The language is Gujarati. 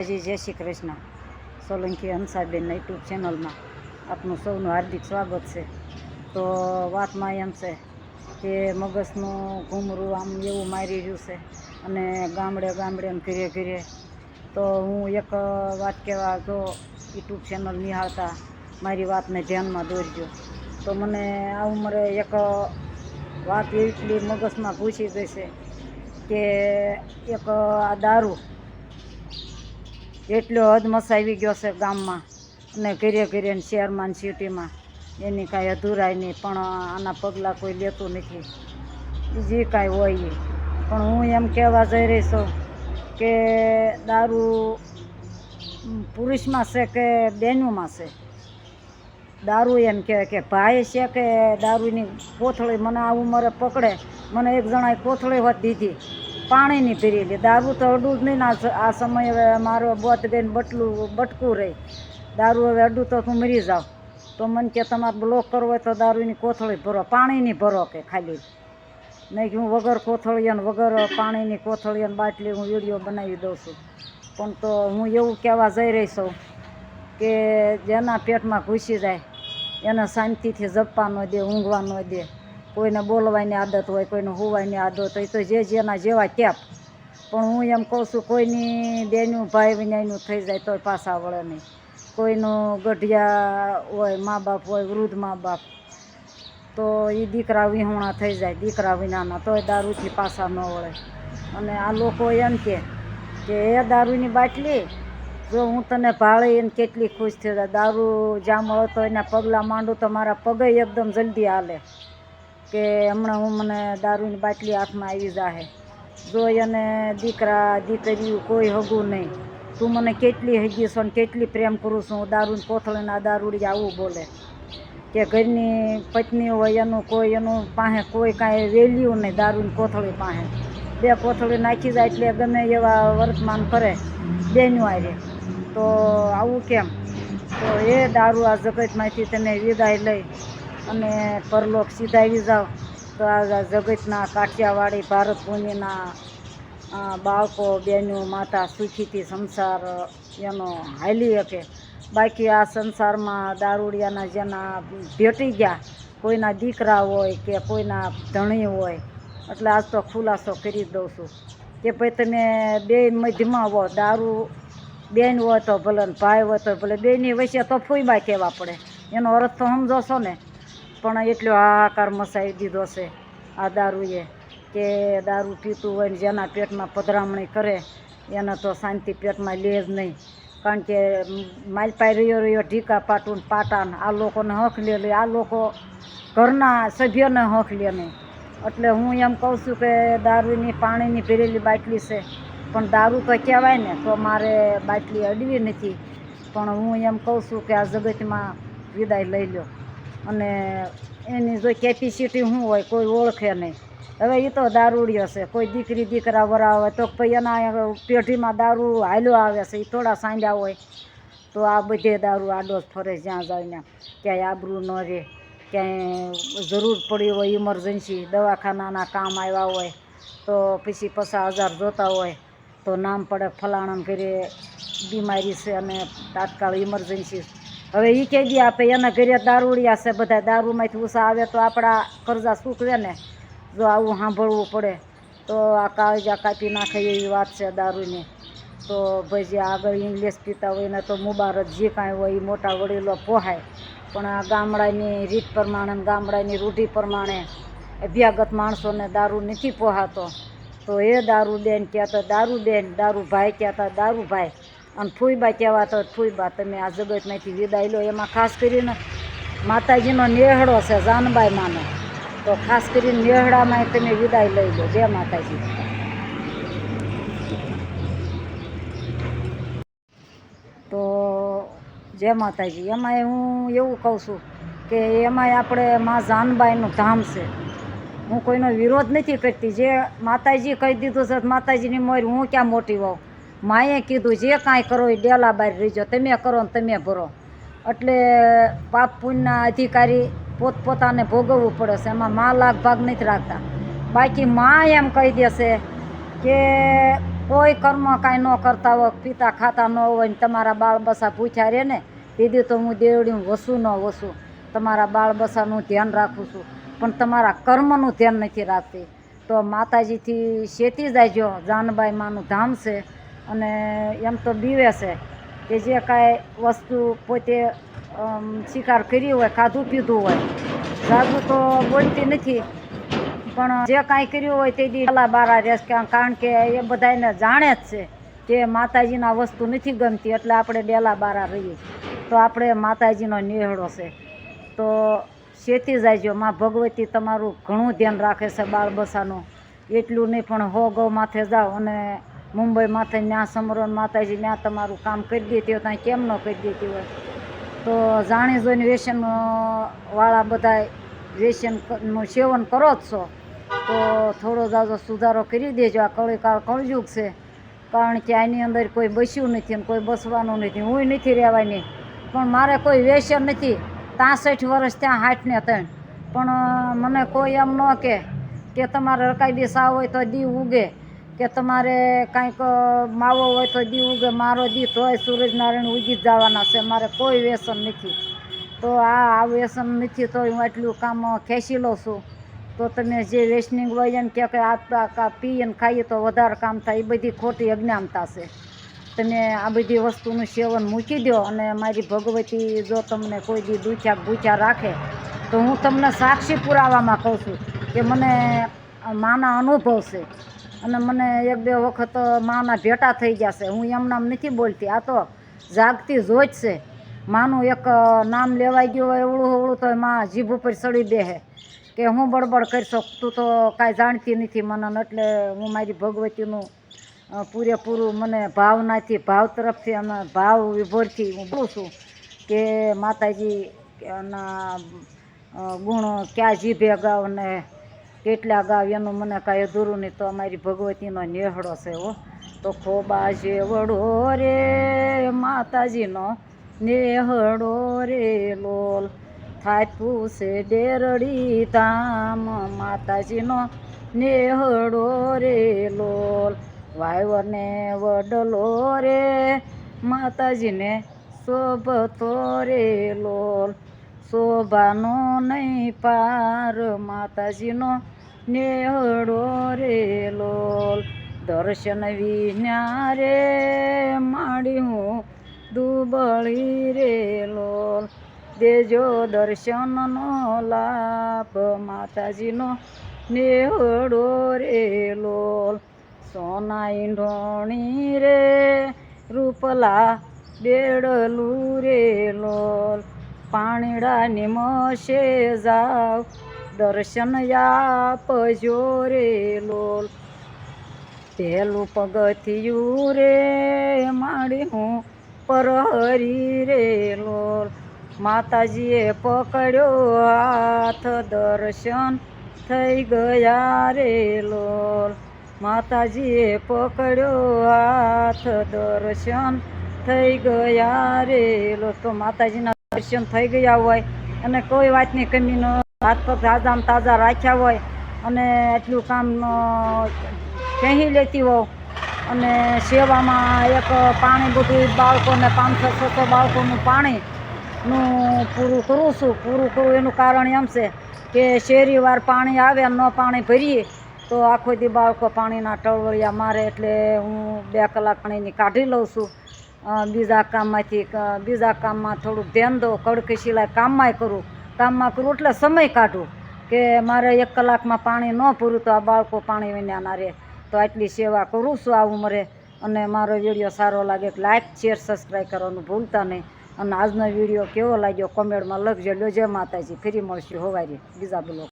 જય શ્રી કૃષ્ણ. સોલંકી હંસાબેનના યુટ્યુબ ચેનલમાં આપનું સૌનું હાર્દિક સ્વાગત છે. તો વાતમાં એમ છે કે મગજનું ઘૂમરું આમ એવું મારી રહ્યું છે અને ગામડે ગામડે ઘરે ઘરે. તો હું એક વાત કહેવા જો યુટ્યુબ ચેનલ નિહાળતા મારી વાતને ધ્યાનમાં દોરજો. તો મને આ ઉંમરે એક વાત એટલી મગજમાં ઘૂસી ગઈ છે કે એક આ દારૂ એટલો હદ મચાવી ગયો છે ગામમાં અને ઘરે ઘરે ને શહેરમાં ને સિટીમાં. એની કાંઈ અધૂરાય નહીં, પણ આના પગલાં કોઈ લેતું નથી. જે કાંઈ હોય એ પણ હું એમ કહેવા જઈ રહી છું કે દારૂ પુરુષમાં છે કે બહેનોમાં છે. દારૂ એમ કહેવાય કે ભાઈ છે કે દારૂની કોથળી મને આ ઉંમરે પકડે. મને એક જણાએ કોથળી હોત દીધી પાણીની ભરેલી. દારૂ તો અડું જ નહીં. આ સમયે હવે મારો બોત ગઈને બટકું રહી. દારૂ હવે અડું તો તું મરી જાવ. તો મને કે તમારે બ્લોક કરવો હોય તો દારૂની કોથળી ભરો, પાણીની ભરો કે ખાલી. નહીં કે હું વગર કોથળી અને વગર પાણીની કોથળી અને બાટલી હું વિડીયો બનાવી દઉં છું. પણ તો હું એવું કહેવા જઈ રહી છું કે જેના પેટમાં ઘૂસી જાય એને શાંતિથી જપવા ન દે, ઊંઘવા ન દે. કોઈને બોલવાની આદત હોય, કોઈને હોવાની આદત હોય, તો જે જેના જેવા કેપ. પણ હું એમ કહું છું કોઈની બેનું ભાઈ વિનાયનું થઈ જાય તોય પાછા વળે નહીં. કોઈનું ગઢિયા હોય, મા બાપ હોય, વૃદ્ધ મા બાપ, તો એ દીકરા વિહોણા થઈ જાય, દીકરા વિનાના, તોય દારૂથી પાછા ન વળે. અને આ લોકો એમ કે એ દારૂની બાટલી જો હું તને ભાળી એને કેટલી ખુશ થઈ જાય. દારૂ જ્યાં મળે તો એના પગલાં માંડું તો મારા પગે એકદમ જલ્દી હાલે કે હમણાં મને દારૂની બાટલી હાથમાં આવી જાહે. જો એને દીકરા દીકરીઓ કોઈ હગું નહીં. તું મને કેટલી હગી છો ને કેટલી પ્રેમ કરું છું. હું દારૂની કોથળીના દારૂડી આવું બોલે કે ઘરની પત્ની હોય એનું કોઈ એનું પાસે કોઈ કાંઈ વેલ્યુ નહીં. દારૂની કોથળી પાસે બે કોથળી નાખી જાય એટલે ગમે એવા વર્તમાન કરે બેનું આવે. તો આવું કેમ? તો એ દારૂ આ જગતમાંથી તમે વિદાય લઈ અને પરલોક સીધાવી જાઓ તો આ જગતના કાઠિયાવાડી ભારત ભૂમિના બાળકો બહેનો માતા સુખીથી સંસાર એનો હાલી શકે. બાકી આ સંસારમાં દારૂડિયાના જેના ભેટી ગયા, કોઈના દીકરા હોય કે કોઈના ધણી હોય, એટલે આજ તો ખુલાસો કરી દઉં છું કે ભાઈ તમે બે મધ્યમાં હો. દારૂ બેન હોય તો ભલે ને ભાઈ હોય તો ભલે, બેની વચ્ચે તો ફૂઈબા કહેવા પડે. એનો અર્થ તો સમજો છો ને. પણ એટલો હાહાકાર મચાવી દીધો છે આ દારૂએ કે દારૂ પીતું હોય ને જેના પેટમાં પધરામણી કરે એને તો શાંતિ પેટમાં લે જ નહીં. કારણ કે માલપાઈ રહ્યો ઢીકા પાટું પાટાને આ લોકોને હક લે. આ લોકો ઘરના સભ્યોને હક લે નહીં. એટલે હું એમ કહું છું કે દારૂની પાણીની ભરેલી બાટલી છે પણ દારૂ તો કહેવાય ને. તો મારે બાટલી અડવી નથી, પણ હું એમ કહું છું કે આ જગતમાં વિદાય લઈ લો. અને એની જો કેપેસિટી શું હોય કોઈ ઓળખે નહીં. હવે એ તો દારૂડિયો છે. કોઈ દીકરી દીકરા વરાવે તો ભાઈ એના પેઢીમાં દારૂ હાલ્યો આવે છે. એ થોડા સાંડ્યા હોય તો આ બધે દારૂ આડો જ ફરે. જ્યાં જઈને ક્યાંય આબરૂ ન રહે, ક્યાંય જરૂર પડી હોય, ઇમરજન્સી દવાખાનાના કામ આવ્યા હોય તો પછી 50,000 જોતા હોય તો નામ પડે ફલાણા ઘરે બીમારી છે અને તાત્કાલિક ઇમરજન્સી. હવે એ કહી દે આપે એના ઘરે દારૂડિયા છે બધા, દારૂમાંથી ઉષા આવે તો આપણા કરજા સૂકવે ને. જો આવું સાંભળવું પડે તો આ કાળજા કાપી નાખે એવી વાત છે દારૂની. તો ભાઈ જે આગળ ઇંગ્લિશ પીતા હોય ને તો મુબારક, જે કાંઈ હોય એ મોટા વડીલો પોહાય. પણ આ ગામડાની રીત પ્રમાણે, ગામડાની રૂઢિ પ્રમાણે અભ્યાગત માણસોને દારૂ નથી પોહાતો. તો એ દારૂ બેન કહેતા દારૂ બેન, દારૂ ભાઈ કહેતા દારૂ ભાઈ, અને ફૂઈબા કહેવાતા ફૂઈબા. તમે આ જગતમાંથી વિદાય લો. એમાં ખાસ કરીને માતાજીનો નેહડો છે જાનબાઈ માનો, તો ખાસ કરીને નેહડામાં તમે વિદાય લઈ લો. જય માતાજી. તો જય માતાજી. એમાંય હું એવું કહું છું કે એમાંય આપણે માં જાનબાઈનું ધામ છે. હું કોઈનો વિરોધ નથી કરતી. જે માતાજી કહી દીધું છે માતાજીની મોર, હું ક્યાં મોટી હોઉં. માએ કીધું જે કાંઈ કરો એ ડેલા બહાર રહીજો, તમે કરો ને તમે ભરો. એટલે પાપ પુણ્યના અધિકારી પોતપોતાને ભોગવવું પડે છે. એમાં માં લાગ ભાગ નથી રાખતા. બાકી માં એમ કહી દેશે કે કોઈ કર્મ કાંઈ ન કરતા હોય, પીતા ખાતા ન હોય ને તમારા બાળ બસા પૂછ્યા રહે ને દીદી તો હું દેવડી વસું ન વસું, તમારા બાળ બસાનું ધ્યાન રાખું છું, પણ તમારા કર્મનું ધ્યાન નથી રાખતી. તો માતાજીથી શેતી જાયજો. જાનબાઈ માનું ધામ છે અને એમ તો બીવે છે કે જે કાંઈ વસ્તુ પોતે શિકાર કરી હોય, ખાધું પીધું હોય, જાજુ તો બોલતી નથી, પણ જે કાંઈ કર્યું હોય તે દી ડેલા બારા રહેશે, કારણ કે એ બધાને જાણે જ છે કે માતાજીના વસ્તુ નથી ગમતી એટલે આપણે ડેલા બારા રહીએ. તો આપણે માતાજીનો નેહડો છે તો શેતી જાયજો. માં ભગવતી તમારું ઘણું ધ્યાન રાખે છે બાળ બસાનું. એટલું નહીં પણ હો ગૌ માથે જાઓ અને મુંબઈ માથે ત્યાં સમરોન માતાજી ત્યાં તમારું કામ કરી દેતી હોય, ત્યાં કેમ ન કરી દેતી હોય. તો જાણી જોઈને વ્યસન વાળા બધા વ્યસનનું સેવન કરો જ છો તો થોડો જાજો સુધારો કરી દેજો. આ કળીકાળ કળયુગ છે, કારણ કે આની અંદર કોઈ બસ્યું નથી અને કોઈ બસવાનું નથી. હું નથી રહેવાની, પણ મારે કોઈ વ્યસન નથી. 63 વર્ષ ત્યાં 60 ને 3, પણ મને કોઈ એમ ન કે તમારે કાંઈ બી સાવ હોય તો દી ઉગે, કે તમારે કાંઈક માવો હોય તો દી ઉગે. મારો દી તોય સૂરજનારાયણ ઉગી જ જવાના છે. મારે કોઈ વ્યસન નથી. તો આ વ્યસન નથી તો હું એટલું કામ ખેંચી લઉં છું. તો તમે જે વ્યસનિંગ હોય ને કે આ પીએ ને ખાઈએ તો વધારે કામ થાય, એ બધી ખોટી અજ્ઞાનતા છે. તમે આ બધી વસ્તુનું સેવન મૂકી દો અને મારી ભગવતી જો તમને કોઈ દી દુખ્યા ભૂખ્યા રાખે તો હું તમને સાક્ષી પુરાવામાં કહું છું કે મને માના અનુભવ છે અને મને 1-2 વખત માના ભેટા થઈ ગયા છે. હું એમ નામ નથી બોલતી, આ તો જાગતી જોઈ છે. માનું એક નામ લેવાઈ ગયું હોય એવડું તો માં જીભ ઉપર ચડી દે કે હું બળબડ કરશો, તું તો કાંઈ જાણતી નથી મને. એટલે હું મારી ભગવતીનું પૂરેપૂરું મને ભાવનાથી, ભાવ તરફથી અને ભાવ વિભોરથી હું બોલું છું કે માતાજીના ગુણ ક્યાં જીભે ગાવ ને કેટલા ગાવ એનું મને કાંઈ અધૂરું નહીં. તો અમારી ભગવતીનો નેહડો છે હો. તો ખોબા જેવડો રે માતાજીનો નેહડો રે લોલ, થાતું છે ડેરડી ધામ માતાજીનો નેહડો રે લોલ. વાયવને વડલો રે માતાજીને શોભતો રે લોલ, શોભાનો નહીં પાર માતાજીનો નેહડો રે લોલ. દર્શન વિના રે માડી હું દુબળી રે લોલ, દેજો દર્શનનો લાભ માતાજીનો નેહડો રે લોલ. સોના ઈંઢોણી રે રૂપલા બેડલું રે લોલ, પાણીડા નિમશે જાવ દર્શન આપજો રે લોલ. પહેલું પગથિયું રે માડી હું પરહરી રે લોલ, માતાજીએ પકડ્યો હાથ દર્શન થઈ ગયા રે લોલ, માતાજીએ પકડ્યો હાથ દર્શન થઈ ગયા રે લોલ. તો માતાજીના દર્શન થઈ ગયા હોય અને કોઈ વાતની કમી ન, હાથ પગ તાજા તાજા રાખ્યા હોય અને એટલું કામ કહી લેતી હોઉં અને સેવામાં એક પાણી બધું બાળકોને 500-600 બાળકોનું પાણીનું પૂરું કરું છું. પૂરું કરું એનું કારણ એમ છે કે શેરીવાર પાણી આવે ન પાણી ભરીએ તો આખો દી બાળકો પાણીના ટળવળિયા મારે. એટલે હું 2 કલાક પાણીની કાઢી લઉં છું. બીજા કામમાં થોડુંક ધ્યાન દઉં. કડકી સિલાઈ કામમાં કરું એટલે સમય કાઢું કે મારે 1 કલાકમાં પાણી ન પૂરું તો આ બાળકો પાણી વિના ના રહે. તો આટલી સેવા કરું છું આ ઉંમરે. અને મારો વિડીયો સારો લાગે લાઈક શેર સબસ્ક્રાઈબ કરવાનું ભૂલતા નહીં. અને આજનો વિડીયો કેવો લાગ્યો કોમેન્ટમાં લખજો. જય માતાજી. ફરી મળશું હવારે બીજા બ્લોગ.